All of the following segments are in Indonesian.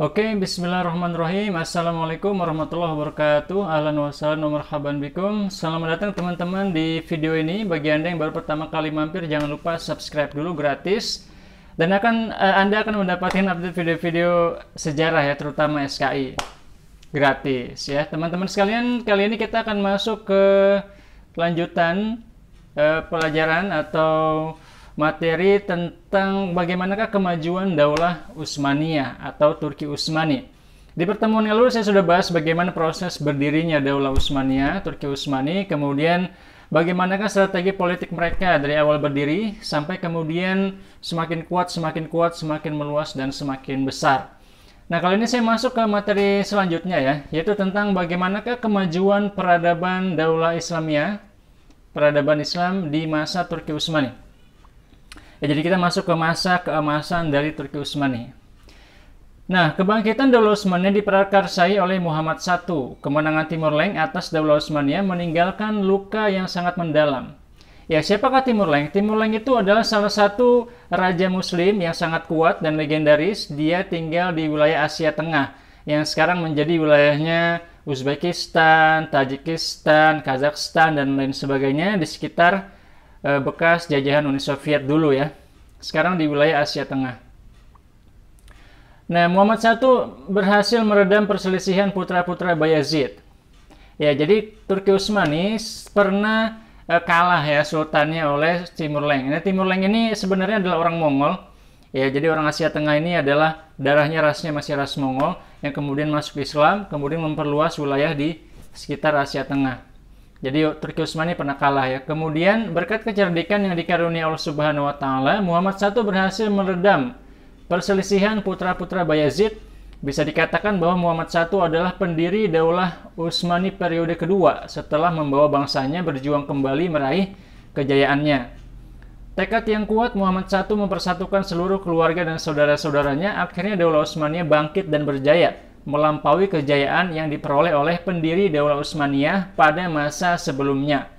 Oke, bismillahirrahmanirrahim. Assalamualaikum warahmatullahi wabarakatuh. Ahlan wa sahlan wa marhaban bikum. Selamat datang teman-teman di video ini. Bagi Anda yang baru pertama kali mampir, jangan lupa subscribe dulu gratis. Dan Anda akan mendapatkan update video-video sejarah ya, terutama SKI. Gratis ya. Teman-teman sekalian, kali ini kita akan masuk ke lanjutan pelajaran atau materi tentang bagaimanakah kemajuan Daulah Utsmaniyah atau Turki Utsmani. Di pertemuan yang lalu saya sudah bahas bagaimana proses berdirinya Daulah Utsmaniyah, Turki Utsmani, kemudian bagaimanakah strategi politik mereka dari awal berdiri sampai kemudian semakin kuat, semakin meluas dan semakin besar. Nah, kali ini saya masuk ke materi selanjutnya ya, yaitu tentang bagaimanakah kemajuan peradaban Daulah Islamiyah, peradaban Islam di masa Turki Utsmani. Ya, jadi kita masuk ke masa keemasan dari Turki Utsmani. Nah, kebangkitan Daulah Utsmaniyah diprakarsai oleh Muhammad I. Kemenangan Timur Leng atas Daulah Utsmaniyah meninggalkan luka yang sangat mendalam. Ya, siapakah Timur Leng? Timur Leng itu adalah salah satu raja muslim yang sangat kuat dan legendaris. Dia tinggal di wilayah Asia Tengah yang sekarang menjadi wilayahnya Uzbekistan, Tajikistan, Kazakhstan, dan lain sebagainya di sekitar bekas jajahan Uni Soviet dulu ya. Sekarang di wilayah Asia Tengah. Nah, Muhammad I berhasil meredam perselisihan putra-putra Bayazid. Ya, jadi Turki Utsmani pernah kalah ya sultannya oleh Timur Leng. Nah, Timur Leng ini sebenarnya adalah orang Mongol. Ya, jadi orang Asia Tengah ini adalah darahnya rasnya masih ras Mongol yang kemudian masuk Islam, kemudian memperluas wilayah di sekitar Asia Tengah. Jadi Turki Utsmani pernah kalah ya. Kemudian berkat kecerdikan yang dikaruniai Allah Subhanahu wa taala, Muhammad I berhasil meredam perselisihan putra-putra Bayazid. Bisa dikatakan bahwa Muhammad I adalah pendiri Daulah Utsmani periode kedua setelah membawa bangsanya berjuang kembali meraih kejayaannya. Tekad yang kuat Muhammad I mempersatukan seluruh keluarga dan saudara-saudaranya, akhirnya Daulah Utsmaniyah bangkit dan berjaya, melampaui kejayaan yang diperoleh oleh pendiri Daulah Utsmaniyah pada masa sebelumnya.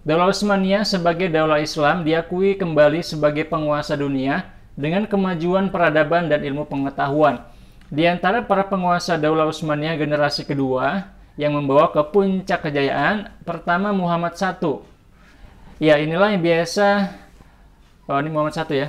Daulah Utsmaniyah sebagai daulah Islam diakui kembali sebagai penguasa dunia dengan kemajuan peradaban dan ilmu pengetahuan. Di antara para penguasa Daulah Utsmaniyah generasi kedua yang membawa ke puncak kejayaan, pertama Muhammad I. Ya, inilah yang biasa, ini Muhammad I ya.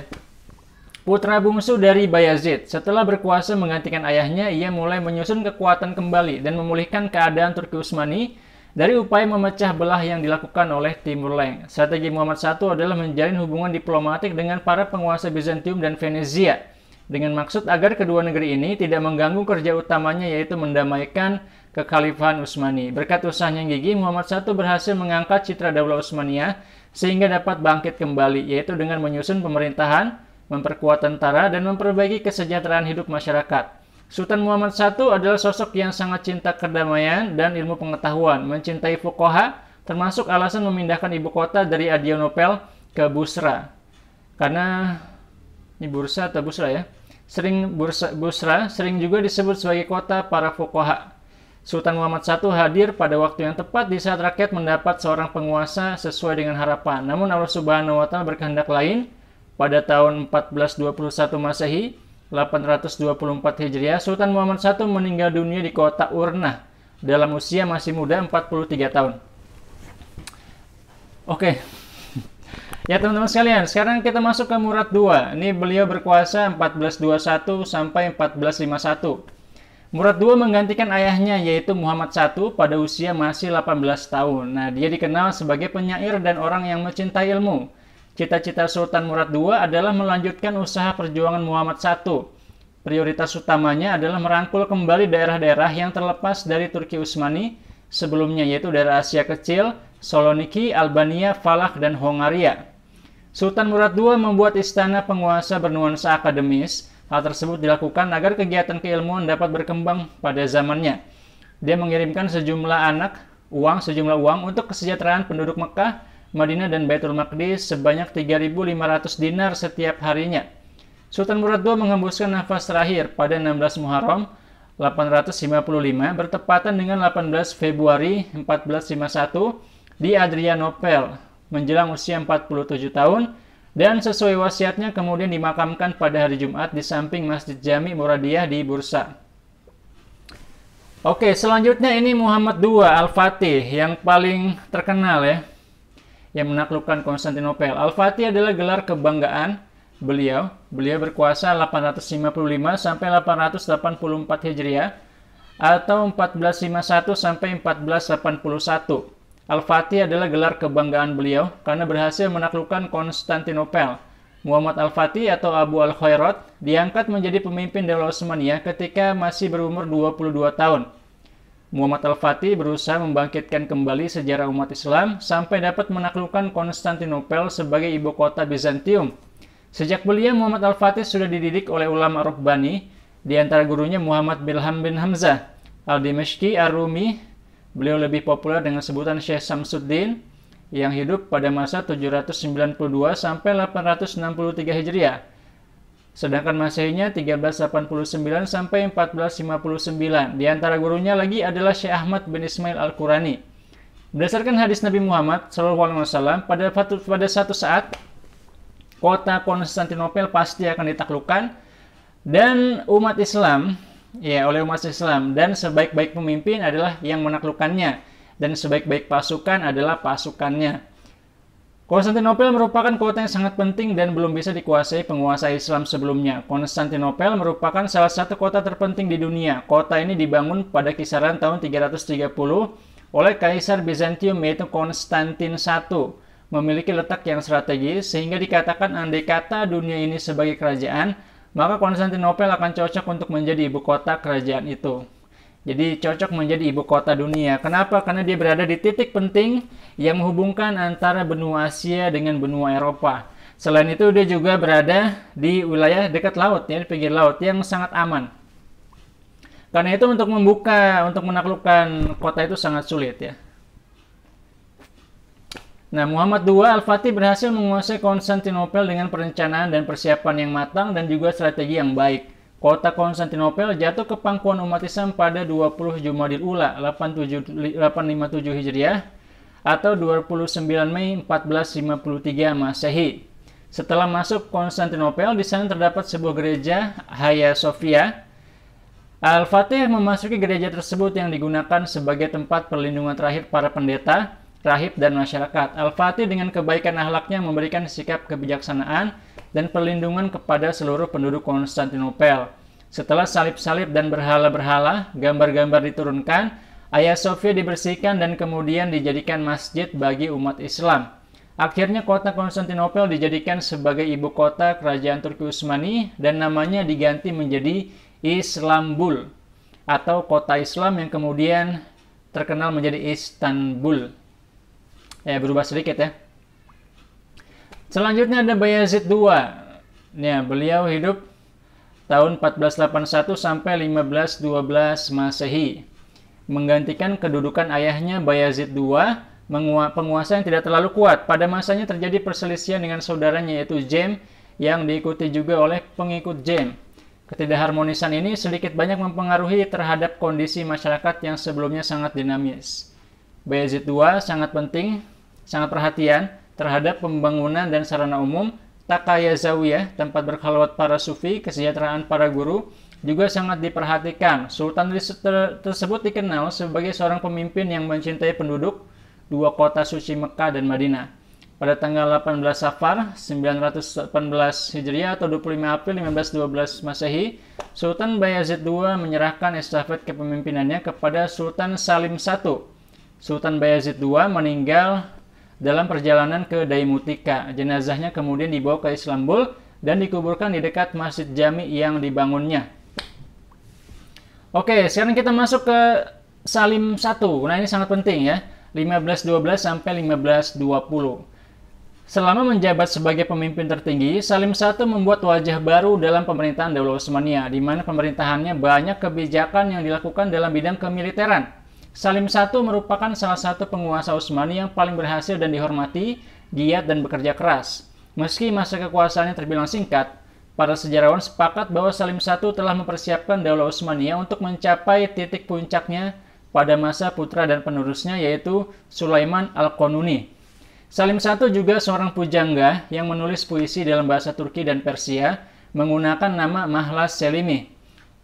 Putra bungsu dari Bayazid, setelah berkuasa menggantikan ayahnya, ia mulai menyusun kekuatan kembali dan memulihkan keadaan Turki Utsmani dari upaya memecah belah yang dilakukan oleh Timur Leng. Strategi Muhammad I adalah menjalin hubungan diplomatik dengan para penguasa Bizantium dan Venezia, dengan maksud agar kedua negeri ini tidak mengganggu kerja utamanya, yaitu mendamaikan kekhalifahan Utsmani. Berkat usahanya yang gigih, Muhammad I berhasil mengangkat citra Daulah Utsmaniyah sehingga dapat bangkit kembali, yaitu dengan menyusun pemerintahan, memperkuat tentara, dan memperbaiki kesejahteraan hidup masyarakat. Sultan Muhammad I adalah sosok yang sangat cinta kedamaian dan ilmu pengetahuan, mencintai fuqaha, termasuk alasan memindahkan ibu kota dari Adrianopel ke Busra. Karena ini Bursa atau Busra ya. Busra sering juga disebut sebagai kota para fuqaha. Sultan Muhammad I hadir pada waktu yang tepat di saat rakyat mendapat seorang penguasa sesuai dengan harapan. Namun Allah Subhanahu wa taala berkehendak lain. Pada tahun 1421 Masehi, 824 Hijriah, Sultan Muhammad I meninggal dunia di kota Urna dalam usia masih muda 43 tahun. Oke. Ya teman-teman sekalian, sekarang kita masuk ke Murad II. Ini beliau berkuasa 1421 sampai 1451. Murad II menggantikan ayahnya yaitu Muhammad I pada usia masih 18 tahun. Nah, dia dikenal sebagai penyair dan orang yang mencintai ilmu. Cita-cita Sultan Murad II adalah melanjutkan usaha perjuangan Muhammad I. Prioritas utamanya adalah merangkul kembali daerah-daerah yang terlepas dari Turki Utsmani sebelumnya, yaitu daerah Asia Kecil, Saloniki, Albania, Valach, dan Hongaria. Sultan Murad II membuat istana penguasa bernuansa akademis. Hal tersebut dilakukan agar kegiatan keilmuan dapat berkembang pada zamannya. Dia mengirimkan sejumlah uang untuk kesejahteraan penduduk Mekah, Madinah, dan Baitul Maqdis sebanyak 3.500 dinar setiap harinya. Sultan Murad II menghembuskan nafas terakhir pada 16 Muharram 855 bertepatan dengan 18 Februari 1451 di Adrianopel menjelang usia 47 tahun, dan sesuai wasiatnya kemudian dimakamkan pada hari Jumat di samping Masjid Jami Muradiyah di Bursa. Oke, selanjutnya ini Muhammad II Al-Fatih yang paling terkenal ya, yang menaklukkan Konstantinopel. Al-Fatih adalah gelar kebanggaan beliau. Beliau berkuasa 855 sampai 884 Hijriah atau 1451 sampai 1481. Al-Fatih adalah gelar kebanggaan beliau karena berhasil menaklukkan Konstantinopel. Muhammad Al-Fatih atau Abu Al-Khairat diangkat menjadi pemimpin Daulah Utsmaniyah ketika masih berumur 22 tahun. Muhammad Al-Fatih berusaha membangkitkan kembali sejarah umat Islam sampai dapat menaklukkan Konstantinopel sebagai ibu kota Bizantium. Sejak belia, Muhammad Al-Fatih sudah dididik oleh ulama Rubbani, di antara gurunya Muhammad Bilham bin Hamzah Al-Dimashqi Ar-Rumi. Beliau lebih populer dengan sebutan Syekh Samsuddin, yang hidup pada masa 792 sampai 863 Hijriah. Sedangkan Masehinya 1389 sampai 1459. Di antara gurunya lagi adalah Syekh Ahmad bin Ismail Al-Qurani. Berdasarkan hadis Nabi Muhammad SAW, pada satu saat kota Konstantinopel pasti akan ditaklukkan dan umat Islam, oleh umat Islam, dan sebaik-baik pemimpin adalah yang menaklukkannya, dan sebaik-baik pasukan adalah pasukannya. Konstantinopel merupakan kota yang sangat penting dan belum bisa dikuasai penguasa Islam sebelumnya. Konstantinopel merupakan salah satu kota terpenting di dunia. Kota ini dibangun pada kisaran tahun 330 oleh Kaisar Bizantium, yaitu Konstantin I. Memiliki letak yang strategis sehingga dikatakan andai kata dunia ini sebagai kerajaan, maka Konstantinopel akan cocok untuk menjadi ibu kota kerajaan itu. Jadi cocok menjadi ibu kota dunia. Kenapa? Karena dia berada di titik penting yang menghubungkan antara benua Asia dengan benua Eropa. Selain itu dia juga berada di wilayah dekat laut, di pinggir laut yang sangat aman. Karena itu untuk menaklukkan kota itu sangat sulit ya. Nah, Muhammad II Al-Fatih berhasil menguasai Konstantinopel dengan perencanaan dan persiapan yang matang dan juga strategi yang baik. Kota Konstantinopel jatuh ke pangkuan umat Islam pada 20 Jumadil Ula 857 Hijriah atau 29 Mei 1453 Masehi. Setelah masuk Konstantinopel, di sana terdapat sebuah gereja Hagia Sophia. Al-Fatih memasuki gereja tersebut yang digunakan sebagai tempat perlindungan terakhir para pendeta, rahib, dan masyarakat. Al-Fatih dengan kebaikan akhlaknya memberikan sikap kebijaksanaan dan perlindungan kepada seluruh penduduk Konstantinopel. Setelah salib-salib dan berhala-berhala, gambar-gambar diturunkan, Hagia Sophia dibersihkan dan kemudian dijadikan masjid bagi umat Islam. Akhirnya kota Konstantinopel dijadikan sebagai ibu kota kerajaan Turki Utsmani dan namanya diganti menjadi Istanbul atau kota Islam yang kemudian terkenal menjadi Istanbul. Berubah sedikit ya. Selanjutnya ada Bayazid II. Beliau hidup tahun 1481 sampai 1512 Masehi. Menggantikan kedudukan ayahnya Bayazid II, penguasa yang tidak terlalu kuat. Pada masanya terjadi perselisihan dengan saudaranya yaitu Jem yang diikuti juga oleh pengikut Jem. Ketidakharmonisan ini sedikit banyak mempengaruhi terhadap kondisi masyarakat yang sebelumnya sangat dinamis. Bayazid II sangat penting, sangat perhatian terhadap pembangunan dan sarana umum, Takaya Zawiyah, tempat berkhalwat para sufi, kesejahteraan para guru, juga sangat diperhatikan. Sultan tersebut dikenal sebagai seorang pemimpin yang mencintai penduduk dua kota suci Mekah dan Madinah. Pada tanggal 18 Safar 918 Hijriah atau 25 April 1512 Masehi, Sultan Bayazid II menyerahkan estafet kepemimpinannya kepada Sultan Salim I. Sultan Bayazid II meninggal dalam perjalanan ke Daimutika. Jenazahnya kemudian dibawa ke Istanbul dan dikuburkan di dekat Masjid Jami yang dibangunnya. Oke, sekarang kita masuk ke Salim I. Nah, ini sangat penting ya. 1512 sampai 1520. Selama menjabat sebagai pemimpin tertinggi, Salim I membuat wajah baru dalam pemerintahan Daulah Utsmaniyah, di mana pemerintahannya banyak kebijakan yang dilakukan dalam bidang kemiliteran. Salim I merupakan salah satu penguasa Utsmani yang paling berhasil dan dihormati, giat dan bekerja keras. Meski masa kekuasaannya terbilang singkat, para sejarawan sepakat bahwa Salim I telah mempersiapkan Daulah Utsmaniyah untuk mencapai titik puncaknya pada masa putra dan penerusnya yaitu Sulaiman Al-Qanuni. Salim I juga seorang pujangga yang menulis puisi dalam bahasa Turki dan Persia menggunakan nama Mahlas Selimi.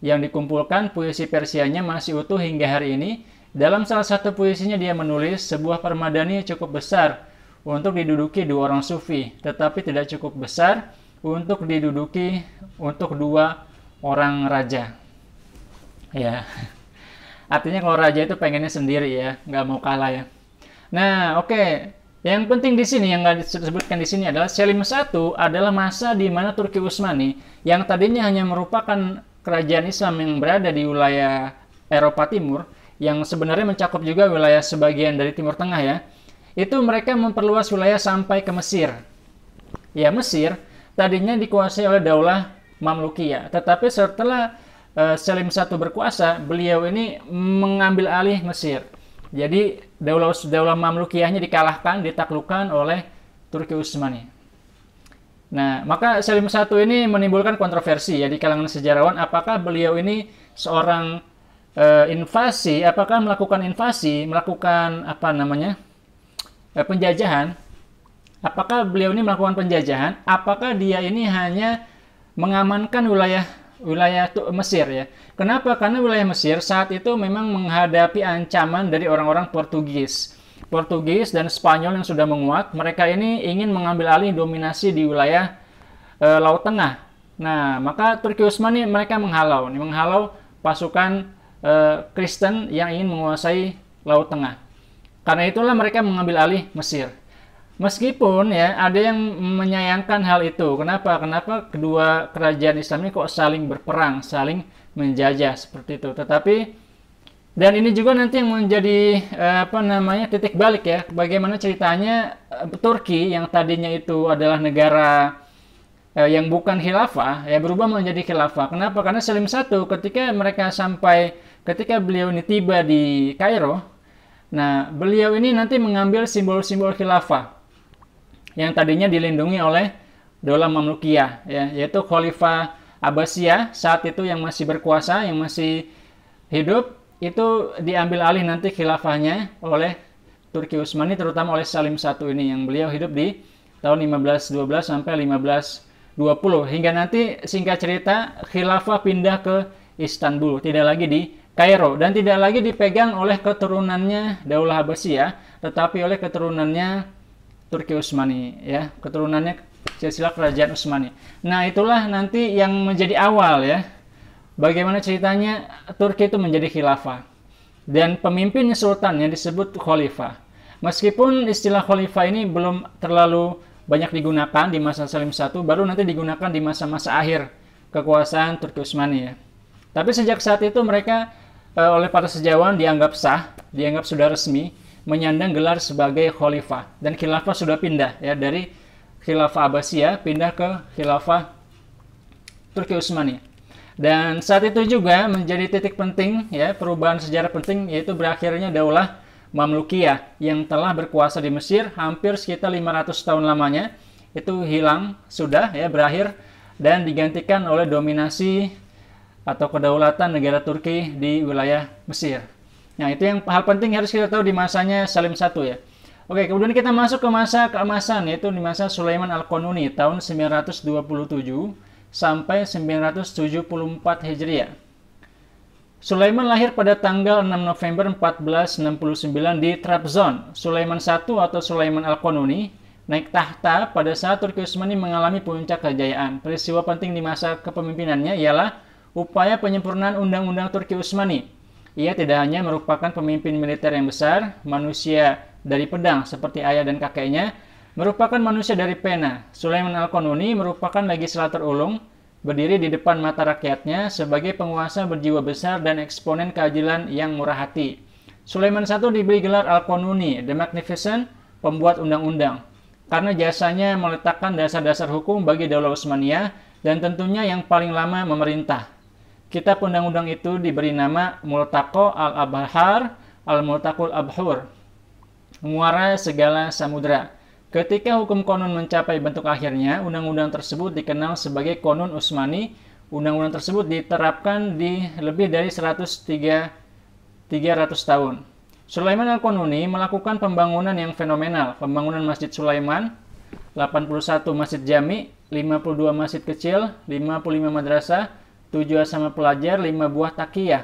yang dikumpulkan puisi Persianya masih utuh hingga hari ini. Dalam salah satu puisinya dia menulis, sebuah permadani cukup besar untuk diduduki dua orang sufi, tetapi tidak cukup besar untuk diduduki untuk dua orang raja. Ya, artinya kalau raja itu pengennya sendiri ya, nggak mau kalah ya. Nah, oke. Yang penting di sini yang nggak disebutkan di sini adalah Selim I adalah masa di mana Turki Utsmani yang tadinya hanya merupakan kerajaan Islam yang berada di wilayah Eropa Timur, yang sebenarnya mencakup juga wilayah sebagian dari Timur Tengah ya. Itu mereka memperluas wilayah sampai ke Mesir. Ya, Mesir tadinya dikuasai oleh Daulah Mamlukiyah, tetapi setelah Selim I berkuasa, beliau ini mengambil alih Mesir. Jadi Daulah Mamlukiyahnya dikalahkan, ditaklukkan oleh Turki Utsmani. Nah, maka Selim I ini menimbulkan kontroversi ya di kalangan sejarawan, apakah beliau ini seorang invasi, apakah melakukan invasi, melakukan penjajahan. Apakah beliau ini melakukan penjajahan? Apakah dia ini hanya mengamankan wilayah Mesir ya? Kenapa? Karena wilayah Mesir saat itu memang menghadapi ancaman dari orang-orang Portugis dan Spanyol yang sudah menguat. Mereka ini ingin mengambil alih dominasi di wilayah Laut Tengah. Nah, maka Turki Utsmani mereka menghalau pasukan Kristen yang ingin menguasai Laut Tengah. Karena itulah mereka mengambil alih Mesir. Meskipun ya ada yang menyayangkan hal itu. Kenapa? Kenapa kedua kerajaan Islam ini kok saling berperang, saling menjajah seperti itu. Tetapi dan ini juga nanti yang menjadi titik balik ya. Bagaimana ceritanya Turki yang tadinya itu adalah negara yang bukan khilafah ya berubah menjadi khilafah. Kenapa? Karena Selim I ketika beliau ini tiba di Kairo, nah beliau ini nanti mengambil simbol-simbol khilafah yang tadinya dilindungi oleh Daulah Mamlukiyah ya, yaitu Khalifah Abbasiyah saat itu yang masih berkuasa, yang masih hidup, itu diambil alih nanti khilafahnya oleh Turki Utsmani, terutama oleh Salim I ini yang beliau hidup di tahun 1512 sampai 1520 hingga nanti singkat cerita khilafah pindah ke Istanbul, tidak lagi di Kairo dan tidak lagi dipegang oleh keturunannya Daulah Abbasiyah, tetapi oleh keturunannya Turki Utsmani ya, keturunannya silsilah kerajaan Utsmani. Nah, itulah nanti yang menjadi awal ya. Bagaimana ceritanya Turki itu menjadi khilafah. Dan pemimpinnya sultan yang disebut khalifah. Meskipun istilah khalifah ini belum terlalu banyak digunakan di masa Salim I, baru nanti digunakan di masa-masa akhir kekuasaan Turki Utsmani ya. Tapi sejak saat itu mereka oleh para sejarawan dianggap sah, dianggap sudah resmi menyandang gelar sebagai khalifah dan khilafah sudah pindah ya dari khilafah Abbasiyah pindah ke khilafah Turki Utsmani. Dan saat itu juga menjadi titik penting ya, perubahan sejarah penting, yaitu berakhirnya Daulah Mamlukiyah yang telah berkuasa di Mesir hampir sekitar 500 tahun lamanya, itu hilang sudah ya, berakhir dan digantikan oleh dominasi atau kedaulatan negara Turki di wilayah Mesir. Nah, itu yang hal penting harus kita tahu di masanya Salim I ya. Oke, kemudian kita masuk ke masa keemasan, yaitu di masa Sulaiman Al-Qanuni tahun 927 sampai 974 Hijriah. Sulaiman lahir pada tanggal 6 November 1469 di Trabzon. Sulaiman I atau Sulaiman Al-Qanuni naik tahta pada saat Turki Utsmani mengalami puncak kejayaan. Peristiwa penting di masa kepemimpinannya ialah upaya penyempurnaan Undang-Undang Turki Utsmani. Ia tidak hanya merupakan pemimpin militer yang besar, manusia dari pedang seperti ayah dan kakeknya, merupakan manusia dari pena. Sulaiman Al-Qanuni merupakan legislator ulung, berdiri di depan mata rakyatnya sebagai penguasa berjiwa besar dan eksponen keadilan yang murah hati. Sulaiman I diberi gelar Al-Qanuni, The Magnificent, pembuat undang-undang, karena jasanya meletakkan dasar-dasar hukum bagi Daulah Utsmaniyah dan tentunya yang paling lama memerintah. Kitab undang-undang itu diberi nama Multaqo al-Abhar al-Multaqul Abhur, muara segala samudra. Ketika hukum konun mencapai bentuk akhirnya, undang-undang tersebut dikenal sebagai Konun Utsmani. Undang-undang tersebut diterapkan di lebih dari 300 tahun. Sulaiman Al-Qanuni melakukan pembangunan yang fenomenal. Pembangunan Masjid Sulaiman, 81 masjid jami, 52 masjid kecil, 55 madrasah, 7 asrama pelajar, 5 buah takiyah,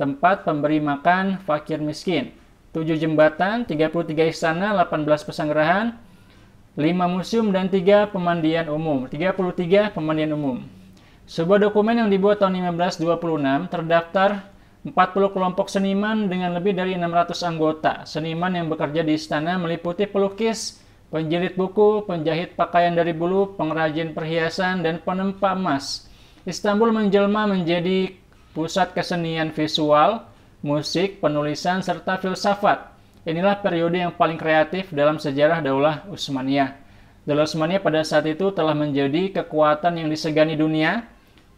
tempat pemberi makan fakir miskin, 7 jembatan, 33 istana, 18 pesanggerahan, 5 museum, dan 3 pemandian umum. 33 pemandian umum. Sebuah dokumen yang dibuat tahun 1526 terdaftar 40 kelompok seniman dengan lebih dari 600 anggota. Seniman yang bekerja di istana meliputi pelukis, penjilid buku, penjahit pakaian dari bulu, pengrajin perhiasan, dan penempa emas. Istanbul menjelma menjadi pusat kesenian visual, musik, penulisan, serta filsafat. Inilah periode yang paling kreatif dalam sejarah Daulah Utsmaniyah. Daulah Utsmaniyah pada saat itu telah menjadi kekuatan yang disegani dunia.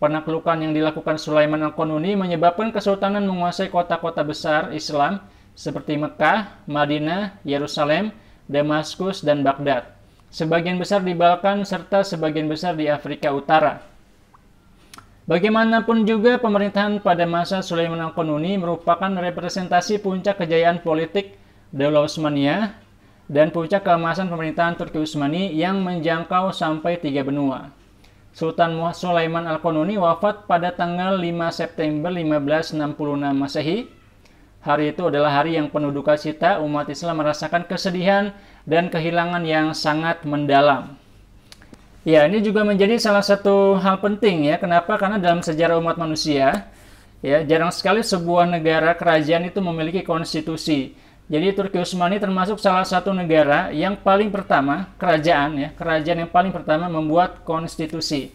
Penaklukan yang dilakukan Sulaiman Al-Qanuni menyebabkan kesultanan menguasai kota-kota besar Islam seperti Mekah, Madinah, Yerusalem, Damaskus, dan Baghdad. Sebagian besar di Balkan serta sebagian besar di Afrika Utara. Bagaimanapun juga, pemerintahan pada masa Sulaiman Al-Qanuni merupakan representasi puncak kejayaan politik Daulah Utsmaniyah dan puncak keemasan pemerintahan Turki Utsmani yang menjangkau sampai 3 benua. Sultan Sulaiman Al-Qanuni wafat pada tanggal 5 September 1566 Masehi. Hari itu adalah hari yang penuh duka cita. Umat Islam merasakan kesedihan dan kehilangan yang sangat mendalam. Ya, ini juga menjadi salah satu hal penting ya. Kenapa? Karena dalam sejarah umat manusia, ya, jarang sekali sebuah negara kerajaan itu memiliki konstitusi. Jadi Turki Utsmani termasuk salah satu negara yang paling pertama, kerajaan yang paling pertama membuat konstitusi.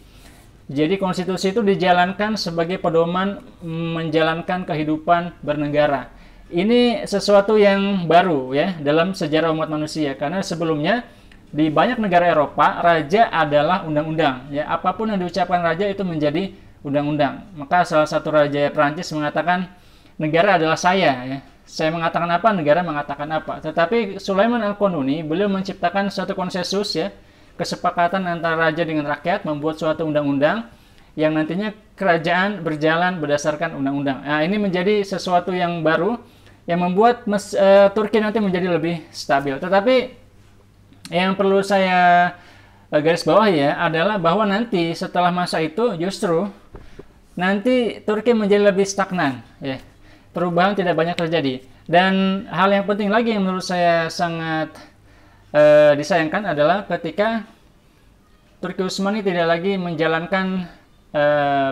Jadi konstitusi itu dijalankan sebagai pedoman menjalankan kehidupan bernegara. Ini sesuatu yang baru ya dalam sejarah umat manusia, karena sebelumnya di banyak negara Eropa, raja adalah undang-undang. Ya, apapun yang diucapkan raja itu menjadi undang-undang. Maka salah satu raja Prancis mengatakan, negara adalah saya. Ya. Saya mengatakan apa, negara mengatakan apa. Tetapi Sulaiman Al-Qanuni, beliau menciptakan suatu konsensus, ya, kesepakatan antara raja dengan rakyat, membuat suatu undang-undang yang nantinya kerajaan berjalan berdasarkan undang-undang. Nah, ini menjadi sesuatu yang baru yang membuat Turki nanti menjadi lebih stabil. Tetapi yang perlu saya garis bawah ya adalah bahwa nanti setelah masa itu justru nanti Turki menjadi lebih stagnan ya. Perubahan tidak banyak terjadi. Dan hal yang penting lagi yang menurut saya sangat disayangkan adalah ketika Turki Utsmani tidak lagi menjalankan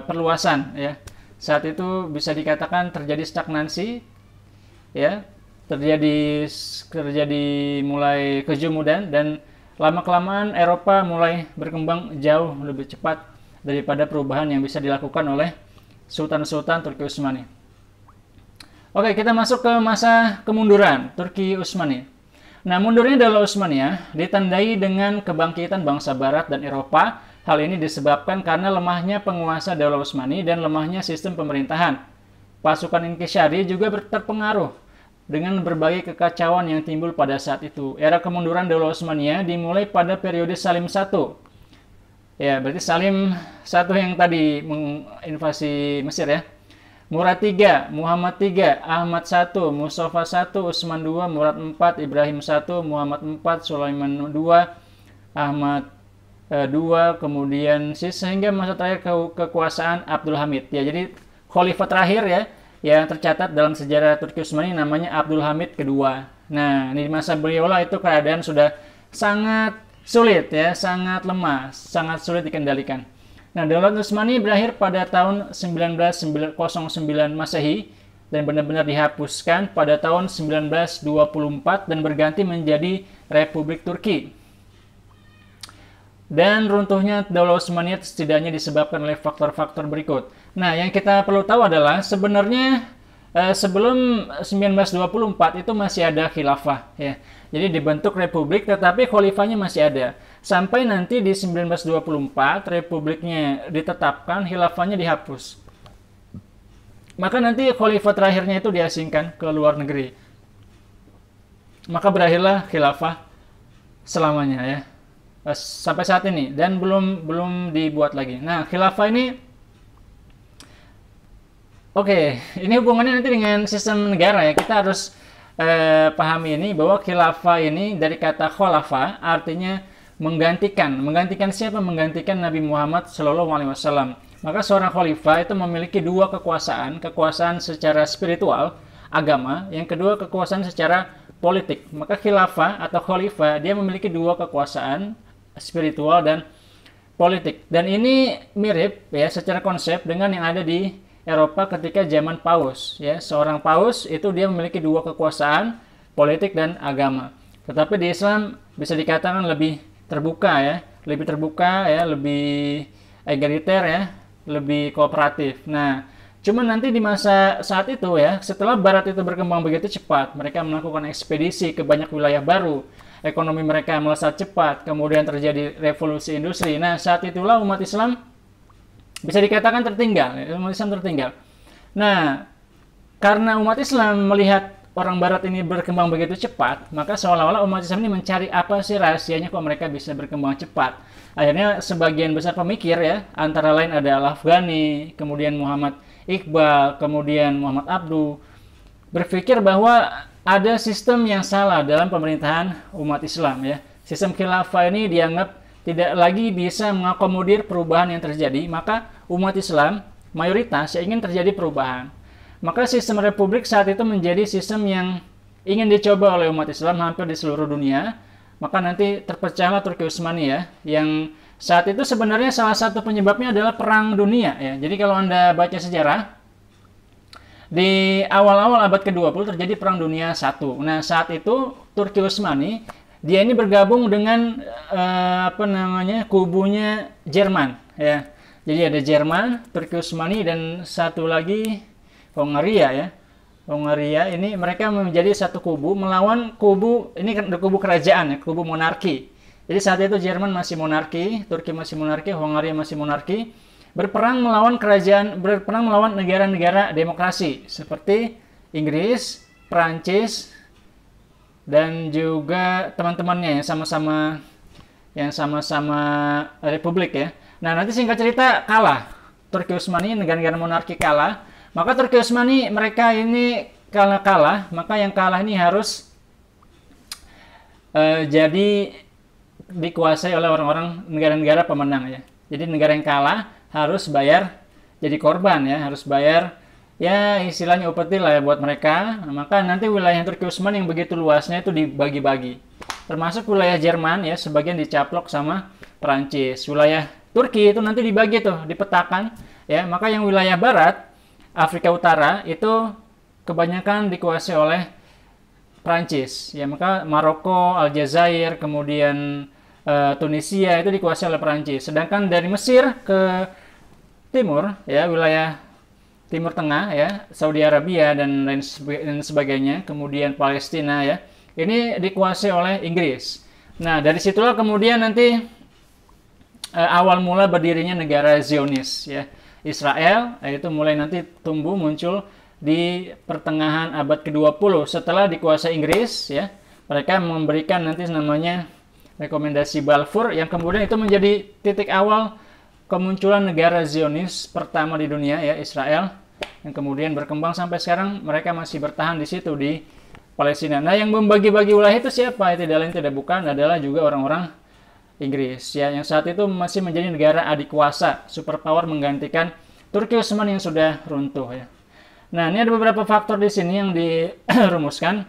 perluasan ya. Saat itu bisa dikatakan terjadi stagnansi ya. Terjadi mulai kejumudan dan lama-kelamaan Eropa mulai berkembang jauh lebih cepat daripada perubahan yang bisa dilakukan oleh Sultan-Sultan Turki Utsmani. Oke, kita masuk ke masa kemunduran Turki Utsmani. Nah, mundurnya Daulah Utsmaniyah ditandai dengan kebangkitan bangsa Barat dan Eropa. Hal ini disebabkan karena lemahnya penguasa Daulah Utsmani dan lemahnya sistem pemerintahan. Pasukan Inkisyari juga terpengaruh dengan berbagai kekacauan yang timbul pada saat itu. Era kemunduran Daulah Utsmaniyah dimulai pada periode Salim I. Ya, berarti Salim I yang tadi menginvasi Mesir ya. Murad III, Muhammad III, Ahmad I, Mustafa I, Utsman II, Murad IV, Ibrahim I, Muhammad IV, Sulaiman II, Ahmad II, kemudian sehingga masa terakhir kekuasaan Abdul Hamid. Ya, jadi khalifah terakhir ya yang tercatat dalam sejarah Turki Utsmani namanya Abdul Hamid kedua. Nah, di masa beliau lah itu keadaan sudah sangat sulit ya, sangat lemah, sangat sulit dikendalikan. Nah, Daulah Utsmani berakhir pada tahun 1909 Masehi dan benar-benar dihapuskan pada tahun 1924 dan berganti menjadi Republik Turki. Dan runtuhnya Daulah Utsmaniyah setidaknya disebabkan oleh faktor-faktor berikut. Nah, yang kita perlu tahu adalah sebenarnya sebelum 1924 itu masih ada khilafah ya. Jadi dibentuk republik tetapi khalifahnya masih ada. Sampai nanti di 1924 republiknya ditetapkan, khilafahnya dihapus. Maka nanti khalifah terakhirnya itu diasingkan ke luar negeri. Maka berakhirlah khilafah selamanya ya. Sampai saat ini dan belum dibuat lagi. Nah, khilafah ini oke, ini hubungannya nanti dengan sistem negara ya. Kita harus pahami ini bahwa khilafah ini dari kata khulafa artinya Menggantikan siapa? Menggantikan Nabi Muhammad Shallallahu Alaihi Wasallam. Maka seorang khalifah itu memiliki dua kekuasaan secara spiritual, agama, yang kedua kekuasaan secara politik. Maka khilafah atau khalifah dia memiliki dua kekuasaan, spiritual dan politik. Dan ini mirip ya secara konsep dengan yang ada di Eropa ketika zaman Paus. Ya, seorang Paus itu dia memiliki dua kekuasaan, politik dan agama. Tetapi di Islam bisa dikatakan lebih terbuka ya, lebih egaliter ya, lebih kooperatif. Nah, cuman nanti di masa saat itu ya, setelah Barat itu berkembang begitu cepat, mereka melakukan ekspedisi ke banyak wilayah baru, ekonomi mereka melesat cepat, kemudian terjadi revolusi industri. Nah, saat itulah umat Islam bisa dikatakan tertinggal, umat Islam tertinggal. Nah, karena umat Islam melihat orang Barat ini berkembang begitu cepat, maka seolah-olah umat Islam ini mencari apa sih rahasianya kok mereka bisa berkembang cepat. Akhirnya sebagian besar pemikir ya, antara lain ada Al-Afghani, kemudian Muhammad Iqbal, kemudian Muhammad Abduh, berpikir bahwa ada sistem yang salah dalam pemerintahan umat Islam ya. Sistem khilafah ini dianggap tidak lagi bisa mengakomodir perubahan yang terjadi, maka umat Islam mayoritas ingin terjadi perubahan. Maka sistem republik saat itu menjadi sistem yang ingin dicoba oleh umat Islam hampir di seluruh dunia. Maka nanti terpecahlah Turki Utsmani ya, yang saat itu sebenarnya salah satu penyebabnya adalah Perang Dunia ya. Jadi kalau Anda baca sejarah, di awal-awal abad ke-20 terjadi Perang Dunia I. Nah, saat itu Turki Utsmani dia ini bergabung dengan kubunya Jerman ya. Jadi ada Jerman, Turki Utsmani dan satu lagi Hongaria ya. Hongaria ini mereka menjadi satu kubu melawan kubu ini kubu kerajaan ya, kubu monarki. Jadi saat itu Jerman masih monarki, Turki masih monarki, Hongaria masih monarki, berperang melawan negara-negara demokrasi seperti Inggris, Prancis dan juga teman-temannya yang sama-sama republik ya. Nah, nanti singkat cerita kalah. Turki Utsmani negara-negara monarki kalah. Maka Turki Utsmani mereka ini kalah, maka yang kalah ini harus jadi dikuasai oleh orang-orang negara-negara pemenang ya. Jadi negara yang kalah harus bayar jadi korban ya, harus bayar ya istilahnya upeti lah ya buat mereka. Maka nanti wilayah Turki Utsmani yang begitu luasnya itu dibagi-bagi. Termasuk wilayah Jerman ya, sebagian dicaplok sama Perancis. Wilayah Turki itu nanti dibagi tuh, dipetakan ya. Maka yang wilayah barat Afrika Utara itu kebanyakan dikuasai oleh Prancis ya, maka Maroko, Aljazair, kemudian Tunisia itu dikuasai oleh Prancis. Sedangkan dari Mesir ke timur ya, wilayah Timur Tengah ya, Saudi Arabia dan lain sebagainya, kemudian Palestina ya, ini dikuasai oleh Inggris. Nah, dari situlah kemudian nanti awal mula berdirinya negara Zionis ya. Israel itu mulai nanti tumbuh muncul di pertengahan abad ke-20 setelah dikuasai Inggris ya. Mereka memberikan nanti namanya rekomendasi Balfour yang kemudian itu menjadi titik awal kemunculan negara Zionis pertama di dunia ya, Israel, yang kemudian berkembang sampai sekarang mereka masih bertahan di situ di Palestina. Nah, yang membagi-bagi wilayah itu siapa? Tidak lain tidak bukan adalah juga orang-orang Inggris ya, yang saat itu masih menjadi negara adik kuasa, superpower menggantikan Turki Utsmani yang sudah runtuh ya. Nah, ini ada beberapa faktor di sini yang dirumuskan.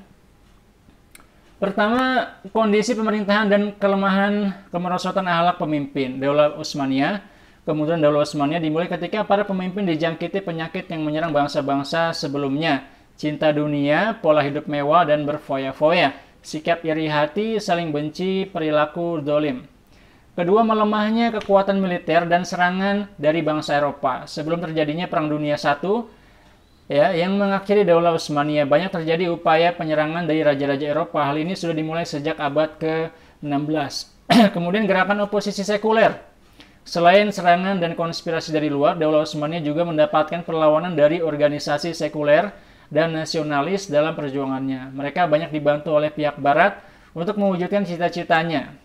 Pertama, kondisi pemerintahan dan kelemahan kemerosotan akhlak pemimpin Daulah Utsmaniyah. Kemudian Daulah Utsmaniyah dimulai ketika para pemimpin dijangkiti penyakit yang menyerang bangsa-bangsa sebelumnya. Cinta dunia, pola hidup mewah dan berfoya-foya, sikap iri hati, saling benci, perilaku dolim. Kedua, melemahnya kekuatan militer dan serangan dari bangsa Eropa. Sebelum terjadinya Perang Dunia I, ya, yang mengakhiri Daulah Utsmaniyah, banyak terjadi upaya penyerangan dari raja-raja Eropa. Hal ini sudah dimulai sejak abad ke-16. Kemudian gerakan oposisi sekuler. Selain serangan dan konspirasi dari luar, Daulah Utsmaniyah juga mendapatkan perlawanan dari organisasi sekuler dan nasionalis dalam perjuangannya. Mereka banyak dibantu oleh pihak Barat untuk mewujudkan cita-citanya.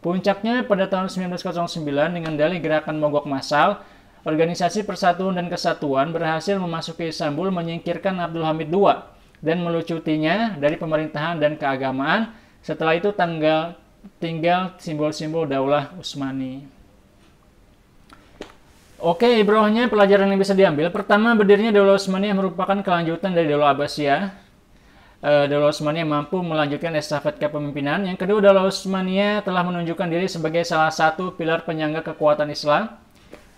Puncaknya pada tahun 1909 dengan dalih gerakan mogok massal, Organisasi Persatuan dan Kesatuan berhasil memasuki Istanbul, menyingkirkan Abdul Hamid II dan melucutinya dari pemerintahan dan keagamaan. Setelah itu tanggal tinggal simbol-simbol Daulah Utsmani. Oke, ibrohnya pelajaran yang bisa diambil. Pertama, berdirinya Daulah Utsmaniyah merupakan kelanjutan dari Daulah Abbasiyah. Daulah Utsmaniyah mampu melanjutkan estafet kepemimpinan. Yang kedua, Daulah Utsmaniyah telah menunjukkan diri sebagai salah satu pilar penyangga kekuatan Islam.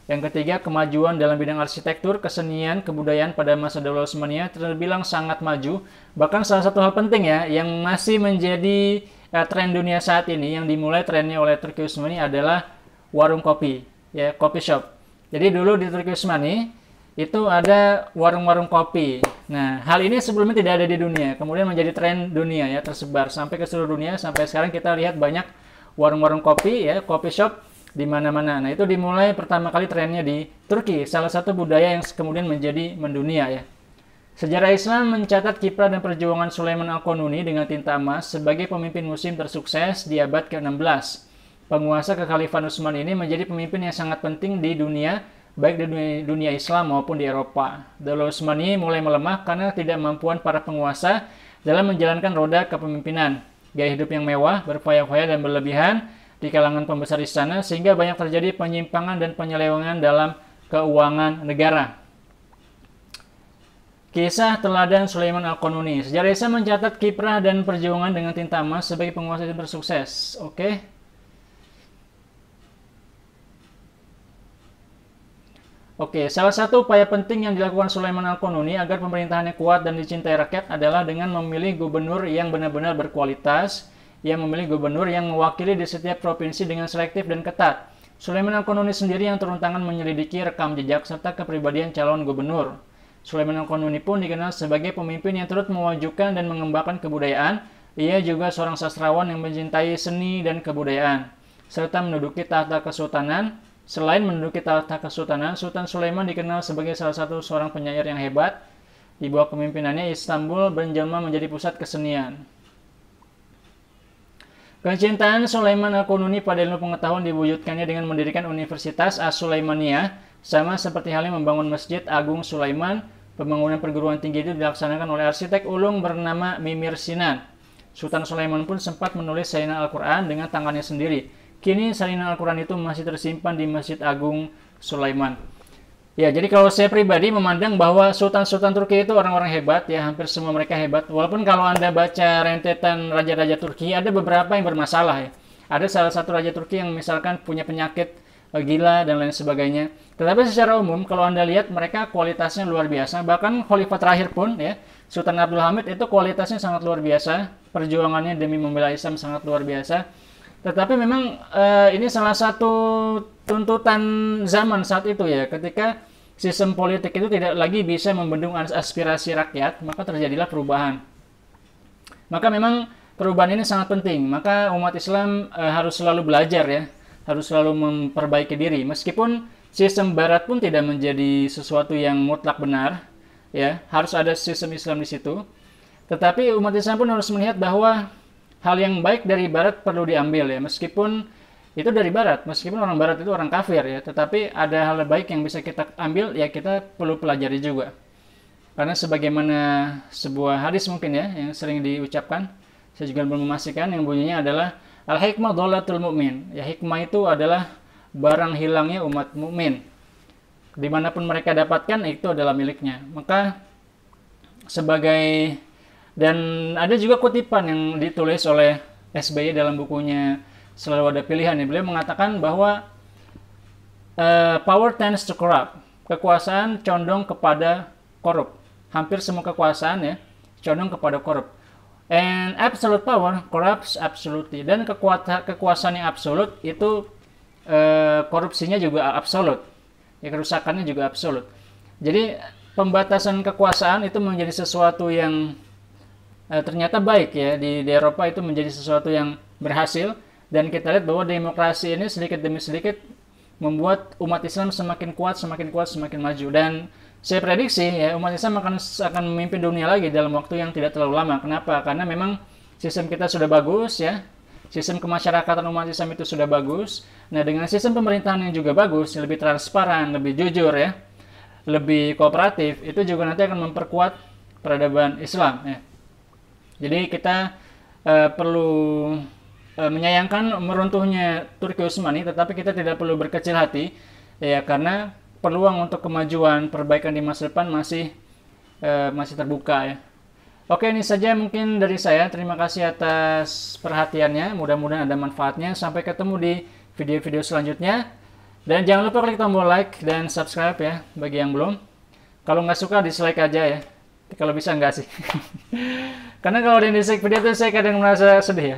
Yang ketiga, kemajuan dalam bidang arsitektur, kesenian, kebudayaan pada masa Daulah Utsmaniyah terbilang sangat maju. Bahkan salah satu hal penting ya, yang masih menjadi tren dunia saat ini, yang dimulai trennya oleh Turki Utsmani adalah warung kopi, ya, coffee shop. Jadi dulu di Turki Utsmani itu ada warung-warung kopi. Nah, hal ini sebelumnya tidak ada di dunia. Kemudian menjadi tren dunia ya, tersebar sampai ke seluruh dunia. Sampai sekarang kita lihat banyak warung-warung kopi ya, coffee shop di mana-mana. Nah, itu dimulai pertama kali trennya di Turki. Salah satu budaya yang kemudian menjadi mendunia ya. Sejarah Islam mencatat kiprah dan perjuangan Sulaiman Al-Qanuni dengan tinta emas sebagai pemimpin muslim tersukses di abad ke-16. Penguasa kekhalifan Utsman ini menjadi pemimpin yang sangat penting di dunia, baik di dunia Islam maupun di Eropa. Daulah Utsmani mulai melemah karena tidak kemampuan para penguasa dalam menjalankan roda kepemimpinan. Gaya hidup yang mewah, berfoya-foya dan berlebihan di kalangan pembesar istana, sehingga banyak terjadi penyimpangan dan penyelewengan dalam keuangan negara. Kisah teladan Sulaiman Al-Qanuni. Sejarah Islam mencatat kiprah dan perjuangan dengan tinta emas sebagai penguasa yang bersukses. Oke. Oke, salah satu upaya penting yang dilakukan Sulaiman Al-Qanuni agar pemerintahannya kuat dan dicintai rakyat adalah dengan memilih gubernur yang benar-benar berkualitas, yang memilih gubernur yang mewakili di setiap provinsi dengan selektif dan ketat. Sulaiman Al-Qanuni sendiri yang turun tangan menyelidiki rekam jejak serta kepribadian calon gubernur. Sulaiman Al-Qanuni pun dikenal sebagai pemimpin yang turut memajukan dan mengembangkan kebudayaan. Ia juga seorang sastrawan yang mencintai seni dan kebudayaan, serta menduduki tahta kesultanan. Selain menduduki tahta kesultanan, Sultan Sulaiman dikenal sebagai salah satu seorang penyair yang hebat. Di bawah kepemimpinannya, Istanbul menjelma menjadi pusat kesenian. Kecintaan Sulaiman Al-Qanuni pada ilmu pengetahuan diwujudkannya dengan mendirikan Universitas As-Sulaimaniyah, sama seperti halnya membangun Masjid Agung Sulaiman. Pembangunan perguruan tinggi itu dilaksanakan oleh arsitek ulung bernama Mimir Sinan. Sultan Sulaiman pun sempat menulis salinan Al-Quran dengan tangannya sendiri. Kini salinan Al-Quran itu masih tersimpan di Masjid Agung Sulaiman. Ya, jadi kalau saya pribadi memandang bahwa sultan-sultan Turki itu orang-orang hebat, ya, hampir semua mereka hebat. Walaupun kalau Anda baca rentetan raja-raja Turki, ada beberapa yang bermasalah ya. Ada salah satu raja Turki yang misalkan punya penyakit gila dan lain sebagainya. Tetapi secara umum kalau Anda lihat mereka kualitasnya luar biasa. Bahkan khalifah terakhir pun ya, Sultan Abdul Hamid itu kualitasnya sangat luar biasa. Perjuangannya demi membela Islam sangat luar biasa. Tetapi memang ini salah satu tuntutan zaman saat itu ya, ketika sistem politik itu tidak lagi bisa membendung aspirasi rakyat, maka terjadilah perubahan. Maka memang perubahan ini sangat penting, maka umat Islam harus selalu belajar ya, harus selalu memperbaiki diri. Meskipun sistem barat pun tidak menjadi sesuatu yang mutlak benar, ya, harus ada sistem Islam di situ. Tetapi umat Islam pun harus melihat bahwa hal yang baik dari barat perlu diambil ya, meskipun itu dari barat, meskipun orang barat itu orang kafir ya, tetapi ada hal baik yang bisa kita ambil ya, kita perlu pelajari juga. Karena sebagaimana sebuah hadis mungkin ya yang sering diucapkan, saya juga belum memastikan, yang bunyinya adalah al-hikmah dholatul mu'min. Ya, hikmah itu adalah barang hilangnya umat mukmin. Dimanapun mereka dapatkan itu adalah miliknya. Maka sebagai, dan ada juga kutipan yang ditulis oleh SBY dalam bukunya Selalu Ada Pilihan. Beliau mengatakan bahwa power tends to corrupt. Kekuasaan condong kepada korup. Hampir semua kekuasaan ya condong kepada korup. And absolute power corrupts absolutely. Dan kekuasaan yang absolut itu korupsinya juga absolut. Ya, kerusakannya juga absolut. Jadi pembatasan kekuasaan itu menjadi sesuatu yang ternyata baik ya, di Eropa itu menjadi sesuatu yang berhasil, dan kita lihat bahwa demokrasi ini sedikit demi sedikit membuat umat Islam semakin kuat, semakin maju. Dan saya prediksi ya, umat Islam akan memimpin dunia lagi dalam waktu yang tidak terlalu lama. Kenapa? Karena memang sistem kita sudah bagus ya, sistem kemasyarakatan umat Islam itu sudah bagus. Nah, dengan sistem pemerintahan yang juga bagus, lebih transparan, lebih jujur ya, lebih kooperatif, itu juga nanti akan memperkuat peradaban Islam ya. Jadi kita perlu menyayangkan meruntuhnya Turki Utsmani, tetapi kita tidak perlu berkecil hati ya, karena peluang untuk kemajuan perbaikan di masa depan masih terbuka ya. Oke, ini saja mungkin dari saya. Terima kasih atas perhatiannya. Mudah-mudahan ada manfaatnya. Sampai ketemu di video-video selanjutnya. Dan jangan lupa klik tombol like dan subscribe ya bagi yang belum. Kalau nggak suka dislike aja ya. Kalau bisa nggak sih. Karena kalau di dislike video itu saya kadang merasa sedih ya.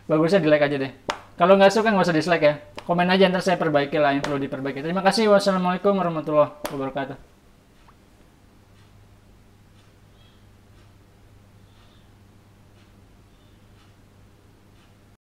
Bagusnya di like aja deh. Kalau nggak suka nggak usah dislike ya. Komen aja, ntar saya perbaiki lah yang perlu diperbaiki. Terima kasih. Wassalamualaikum warahmatullahi wabarakatuh.